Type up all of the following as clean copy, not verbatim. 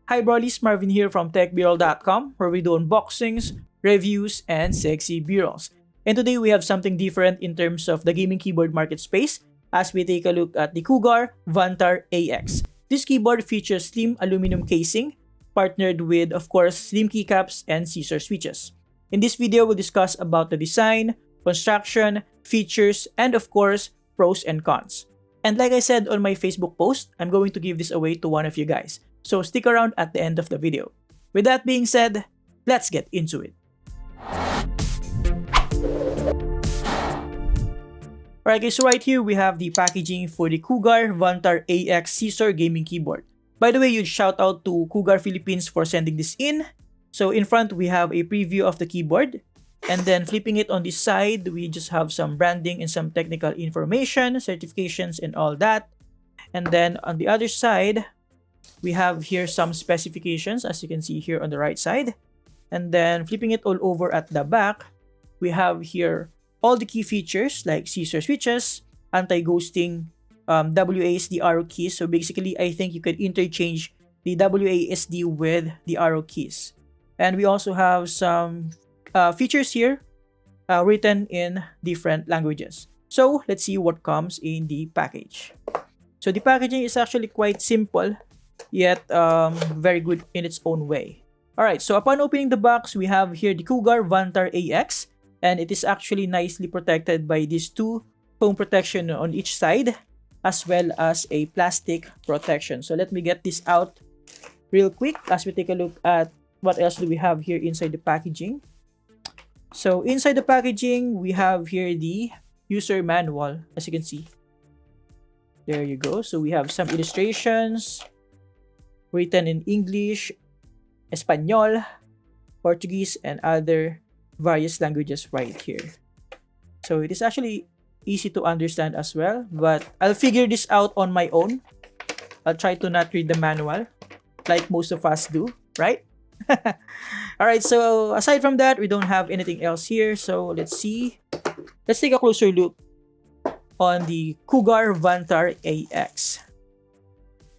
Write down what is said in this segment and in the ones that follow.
Hi Brollies, Marvin here from TechBroll.com, where we do unboxings, reviews, and sexy bureaus. And today we have something different in terms of the gaming keyboard market space as we take a look at the Cougar Vantar AX. This keyboard features slim aluminum casing, partnered with, of course, slim keycaps and scissor switches. In this video, we'll discuss about the design, construction, features, and of course, pros and cons. And like I said on my Facebook post, I'm going to give this away to one of you guys. So stick around at the end of the video. With that being said, let's get into it. Alright guys, so right here we have the packaging for the Cougar Vantar AX Scissor gaming keyboard. By the way, huge shout out to Cougar Philippines for sending this in. So in front we have a preview of the keyboard. And then flipping it on this side, we just have some branding and some technical information, certifications and all that. And then on the other side, we have here some specifications as you can see here on the right side. And then flipping it all over at the back, we have here all the key features like scissor switches, anti-ghosting, WASD arrow keys. So basically, I think you could interchange the WASD with the arrow keys. And we also have some features here written in different languages. So let's see what comes in the package. So the packaging is actually quite simple, yet very good in its own way. Alright, so upon opening the box, we have here the Cougar Vantar AX. And it is actually nicely protected by these two foam protection on each side, as well as a plastic protection. So let me get this out real quick as we take a look at what else do we have here inside the packaging. So inside the packaging, we have here the user manual, as you can see. There you go. So we have some illustrations written in English, Espanol, Portuguese, and other various languages right here. So it is actually easy to understand as well, but I'll figure this out on my own. I'll try to not read the manual like most of us do, right? Alright, so aside from that, we don't have anything else here. So let's see. Let's take a closer look on the Cougar Vantar AX.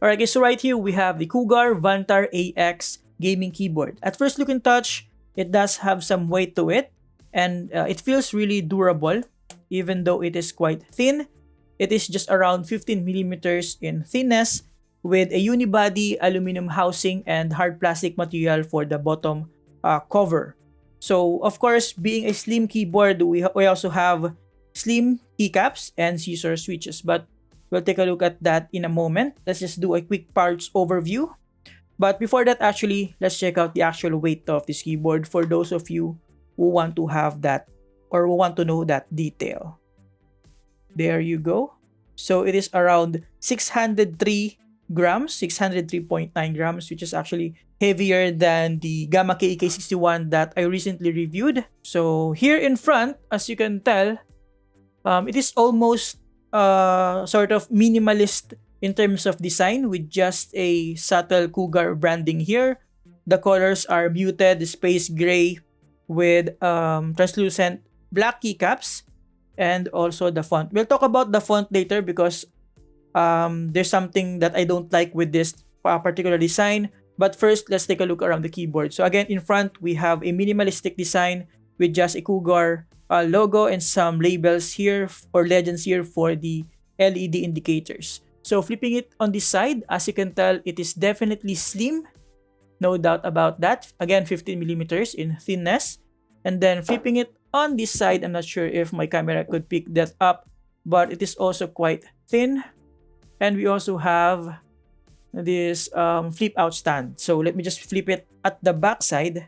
Alright guys, so right here we have the Cougar Vantar AX gaming keyboard. At first look and touch, it does have some weight to it, and it feels really durable even though it is quite thin. It is just around 15 millimeters in thickness with a unibody aluminum housing and hard plastic material for the bottom cover. So of course, being a slim keyboard, we also have slim keycaps and scissor switches, but we'll take a look at that in a moment. Let's just do a quick parts overview. But before that, actually, let's check out the actual weight of this keyboard for those of you who want to have that or who want to know that detail. There you go. So it is around 603 grams, 603.9 grams, which is actually heavier than the Gamma KEK61 that I recently reviewed. So here in front, as you can tell, it is almost sort of minimalist in terms of design with just a subtle Cougar branding here. The colors are muted space gray with translucent black keycaps and also the font. We'll talk about the font later because there's something that I don't like with this particular design. But first, let's take a look around the keyboard. So again, in front, we have a minimalistic design with just a Cougar logo and some labels here or legends here for the LED indicators. So flipping it on this side, as you can tell, it is definitely slim. No doubt about that. Again, 15 millimeters in thickness. And then flipping it on this side, I'm not sure if my camera could pick that up, but it is also quite thin. And we also have this flip out stand. So let me just flip it at the back side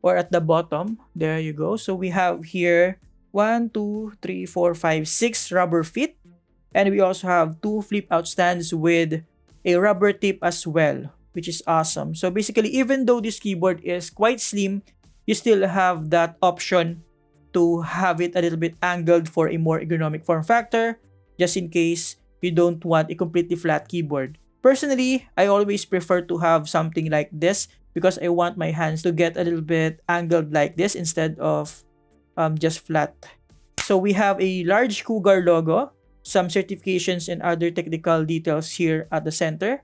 or at the bottom. There you go. So we have here 1, 2, 3, 4, 5, 6 rubber feet. And we also have 2 flip out stands with a rubber tip as well, which is awesome. So basically, even though this keyboard is quite slim, you still have that option to have it a little bit angled for a more ergonomic form factor, just in case you don't want a completely flat keyboard. Personally, I always prefer to have something like this because I want my hands to get a little bit angled like this instead of just flat. So we have a large Cougar logo, some certifications and other technical details here at the center.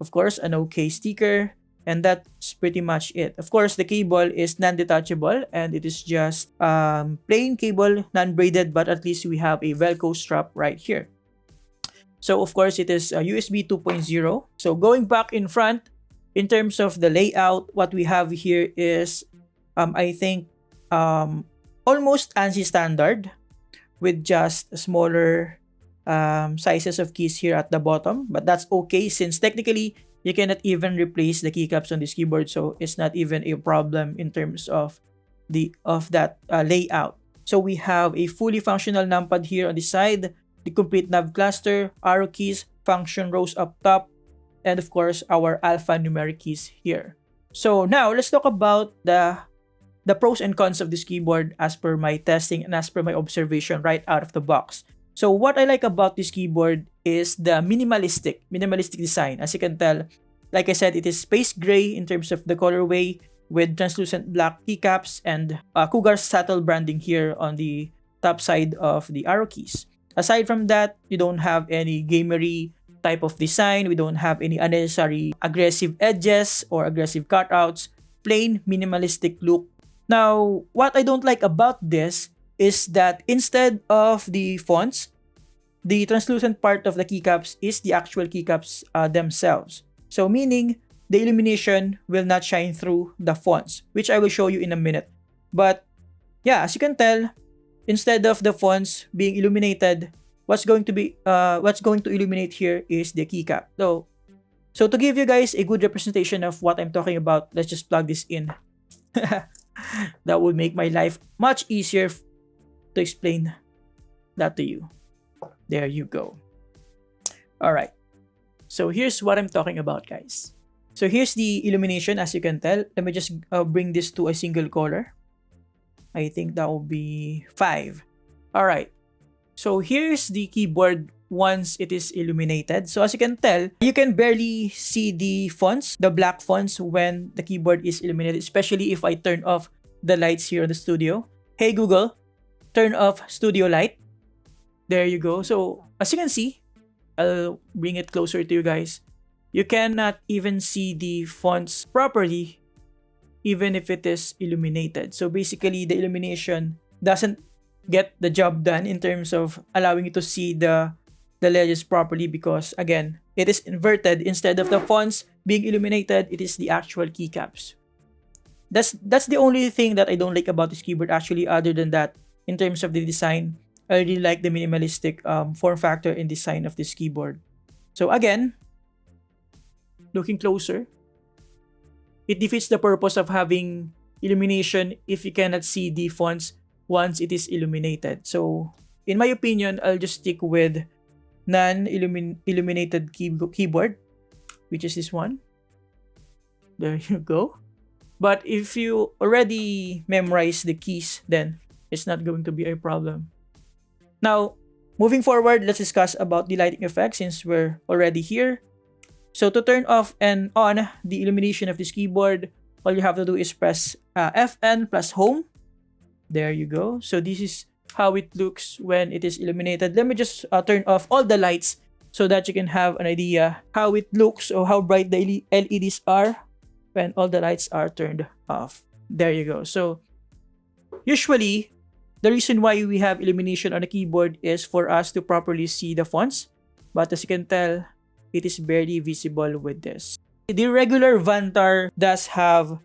of course, an OK sticker, and that's pretty much it. Of course, the cable is non-detachable and it is just plain cable, non-braided, but at least we have a Velcro strap right here. So of course, it is USB 2.0. So going back in front, in terms of the layout, what we have here is, I think, almost ANSI standard with just smaller sizes of keys here at the bottom. But that's okay since technically, you cannot even replace the keycaps on this keyboard. So it's not even a problem in terms of that layout. So we have a fully functional numpad here on the side, the complete nav cluster, arrow keys, function rows up top, and of course, our alphanumeric keys here. So now, let's talk about the pros and cons of this keyboard as per my testing and as per my observation right out of the box. So what I like about this keyboard is the minimalistic design. As you can tell, like I said, it is space gray in terms of the colorway with translucent black keycaps and Cougar subtle branding here on the top side of the arrow keys. Aside from that, you don't have any gamery type of design. We don't have any unnecessary aggressive edges or aggressive cutouts. Plain minimalistic look. Now, what I don't like about this is that instead of the fonts, the translucent part of the keycaps is the actual keycaps themselves. So meaning, the illumination will not shine through the fonts, which I will show you in a minute. But yeah, as you can tell, instead of the fonts being illuminated, what's going to illuminate here is the keycap. So to give you guys a good representation of what I'm talking about, let's just plug this in. That would make my life much easier to explain that to you. There you go. All right. So here's what I'm talking about, guys. So here's the illumination, as you can tell. Let me just bring this to a single color. I think that will be 5. All right. So here's the keyboard once it is illuminated. So as you can tell, you can barely see the fonts, the black fonts, when the keyboard is illuminated, especially if I turn off the lights here in the studio. Hey Google, turn off studio light. There you go. So as you can see, I'll bring it closer to you guys. You cannot even see the fonts properly even if it is illuminated. So basically, the illumination doesn't get the job done in terms of allowing you to see the legends properly because, again, it is inverted. Instead of the fonts being illuminated, it is the actual keycaps. That's the only thing that I don't like about this keyboard, actually. Other than that, in terms of the design, I really like the minimalistic form factor and design of this keyboard. So again, looking closer, it defeats the purpose of having illumination if you cannot see the fonts once it is illuminated. So in my opinion, I'll just stick with non-illuminated keyboard, which is this one. There you go. But if you already memorize the keys, then it's not going to be a problem. Now, moving forward, let's discuss about the lighting effect since we're already here. So to turn off and on the illumination of this keyboard, all you have to do is press Fn plus home. There you go. So this is how it looks when it is illuminated. Let me just turn off all the lights so that you can have an idea how it looks or how bright the LEDs are when all the lights are turned off. There you go. So usually, the reason why we have illumination on the keyboard is for us to properly see the fonts. But as you can tell, it is barely visible with this. The regular Vantar does have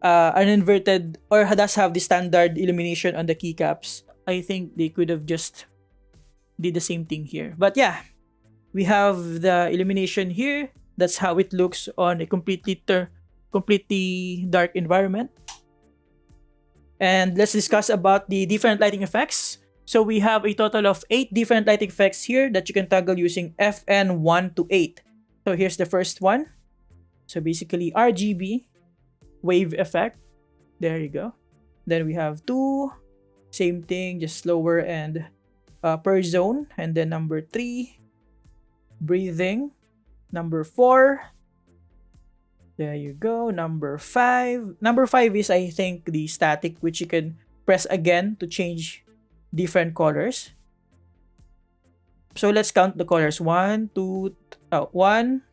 an inverted or does have the standard illumination on the keycaps. I think they could have just did the same thing here. But yeah, we have the illumination here. That's how it looks on a completely dark environment. And let's discuss about the different lighting effects. So we have a total of 8 different lighting effects here that you can toggle using FN 1 to 8. So here's the first one. So basically RGB wave effect. There you go. Then we have 2. Same thing, just slower and per zone. And then number 3, breathing. Number 4. There you go. Number 5. Number 5 is, I think, the static, which you can press again to change different colors. So let's count the colors. 1,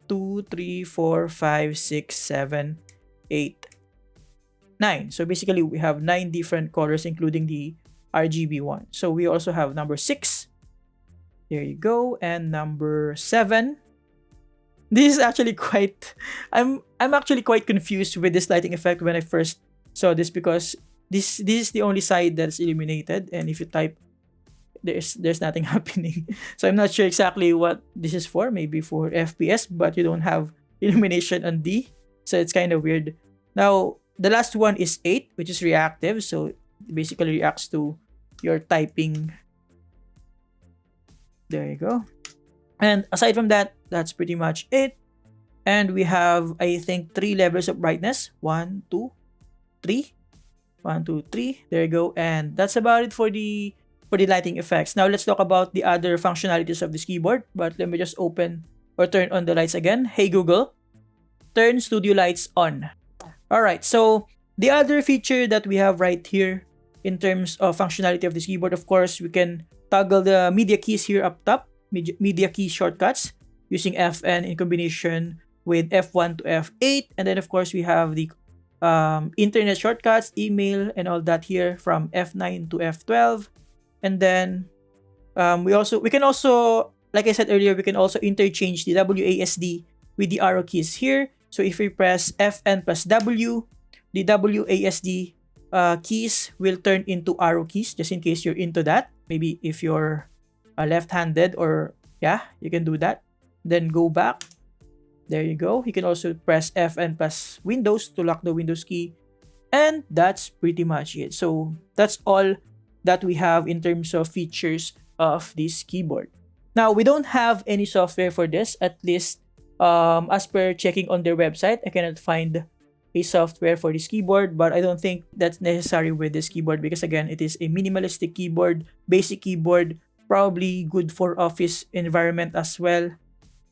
2, 3, 4, 5, 6, 7, 8, 9. So basically, we have 9 different colors, including the RGB one. So we also have number 6. There you go. And number 7. This is actually quite... I'm actually quite confused with this lighting effect when I first saw this, because this is the only side that's illuminated, and if you type, there's nothing happening. So I'm not sure exactly what this is for. Maybe for FPS, but you don't have illumination on D, so it's kind of weird. Now the last one is 8, which is reactive, so it basically reacts to your typing. There you go. And aside from that, that's pretty much it. And we have, I think, 3 levels of brightness. 1, 2, 3. 1, 2, 3. There you go. And that's about it for the lighting effects. Now let's talk about the other functionalities of this keyboard. But let me just open or turn on the lights again. Hey Google, turn studio lights on. Alright, so the other feature that we have right here in terms of functionality of this keyboard, of course, we can toggle the media keys here up top. Media key shortcuts using FN in combination with F1 to F8. And then of course we have the internet shortcuts, email, and all that here from F9 to F12. And then we can also, like I said earlier, we can also interchange the WASD with the arrow keys here. So if we press FN plus W, the WASD keys will turn into arrow keys, just in case you're into that. Maybe if you're left-handed, or yeah, you can do that. Then go back. There you go. You can also press FN plus Windows to lock the Windows key. And that's pretty much it. So that's all that we have in terms of features of this keyboard. Now, we don't have any software for this, at least as per checking on their website. I cannot find a software for this keyboard, but I don't think that's necessary with this keyboard, because again, it is a minimalistic keyboard, basic keyboard, probably good for office environment as well.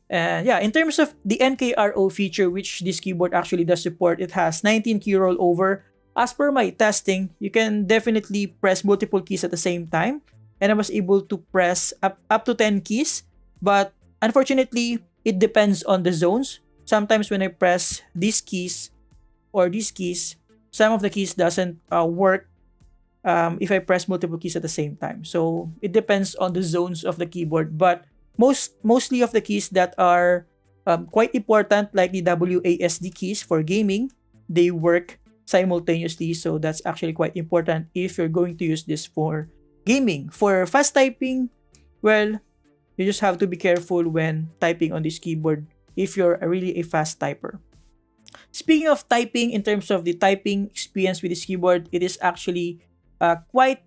And yeah, in terms of the NKRO feature, which this keyboard actually does support, it has 19 key rollover. As per my testing, you can definitely press multiple keys at the same time, and I was able to press up to 10 keys, but unfortunately, it depends on the zones. Sometimes when I press these keys or these keys, some of the keys doesn't work if I press multiple keys at the same time. So it depends on the zones of the keyboard, but mostly of the keys that are quite important, like the WASD keys for gaming, they work simultaneously. So that's actually quite important if you're going to use this for gaming. For fast typing, well, you just have to be careful when typing on this keyboard if you're really a fast typer. Speaking of typing, in terms of the typing experience with this keyboard, it is actually quite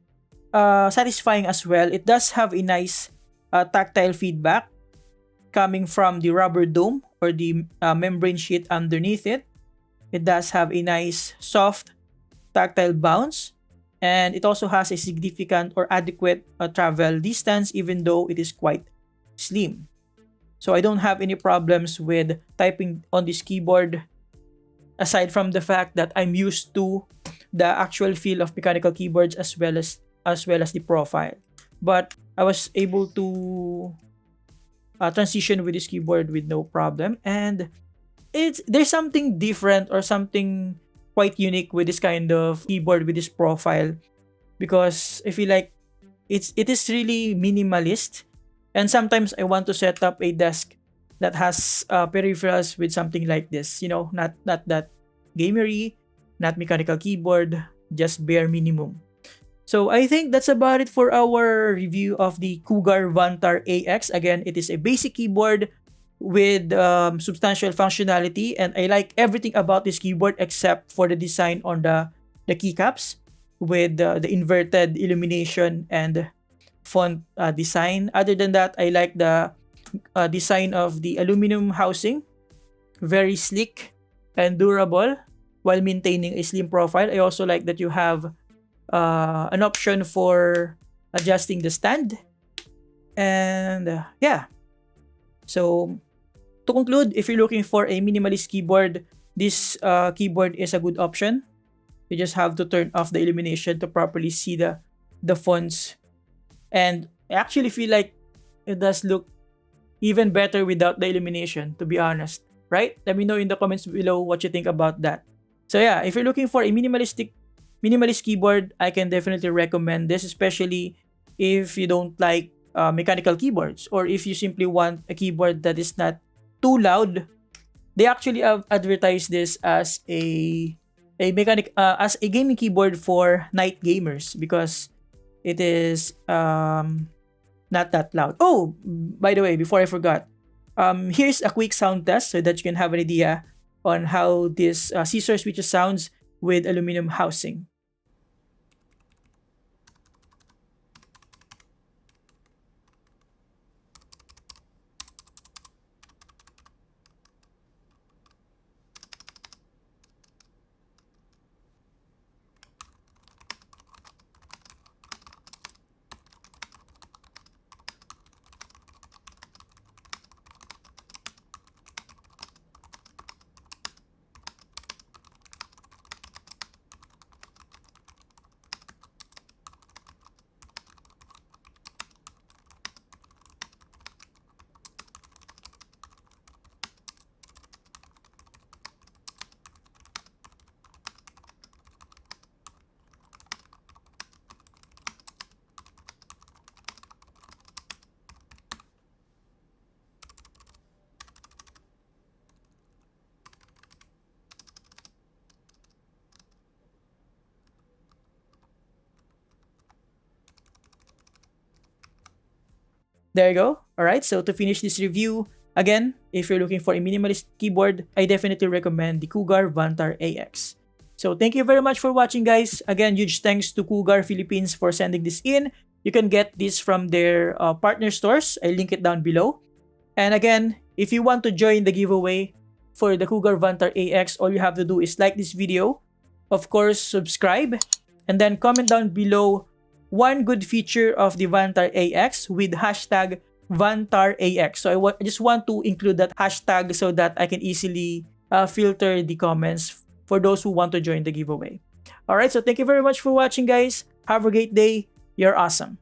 satisfying as well. It does have a nice tactile feedback coming from the rubber dome or the membrane sheet underneath it. It does have a nice soft tactile bounce, and it also has a significant or adequate travel distance, even though it is quite slim. So I don't have any problems with typing on this keyboard, aside from the fact that I'm used to the actual feel of mechanical keyboards as well as the profile. But I was able to transition with this keyboard with no problem, and there's something different or something quite unique with this kind of keyboard with this profile, because I feel like it is really minimalist. And sometimes I want to set up a desk that has peripherals with something like this, you know, not that gamery, not mechanical keyboard, just bare minimum. So I think that's about it for our review of the Cougar Vantar AX. Again, it is a basic keyboard with substantial functionality, and I like everything about this keyboard except for the design on the keycaps with the inverted illumination and font design. Other than that, I like the design of the aluminum housing, very sleek and durable while maintaining a slim profile. I also like that you have an option for adjusting the stand. And yeah, so to conclude, if you're looking for a minimalist keyboard, this keyboard is a good option. You just have to turn off the illumination to properly see the fonts. And I actually feel like it does look even better without the illumination, to be honest, right? Let me know in the comments below what you think about that. So yeah, if you're looking for a minimalist keyboard, I can definitely recommend this, especially if you don't like mechanical keyboards, or if you simply want a keyboard that is not too loud. They actually have advertised this as as a gaming keyboard for night gamers, because it is not that loud. Oh, by the way, before I forgot, here's a quick sound test so that you can have an idea on how this scissor switches sounds with aluminum housing. There you go. Alright, so to finish this review, again, if you're looking for a minimalist keyboard, I definitely recommend the Cougar Vantar AX. So thank you very much for watching, guys. Again, huge thanks to Cougar Philippines for sending this in. You can get this from their partner stores. I link it down below. And again, if you want to join the giveaway for the Cougar Vantar AX, all you have to do is like this video, of course, subscribe, and then comment down below one good feature of the Vantar AX with hashtag Vantar AX. So I just want to include that hashtag so that I can easily filter the comments for those who want to join the giveaway. Alright, so thank you very much for watching, guys. Have a great day. You're awesome.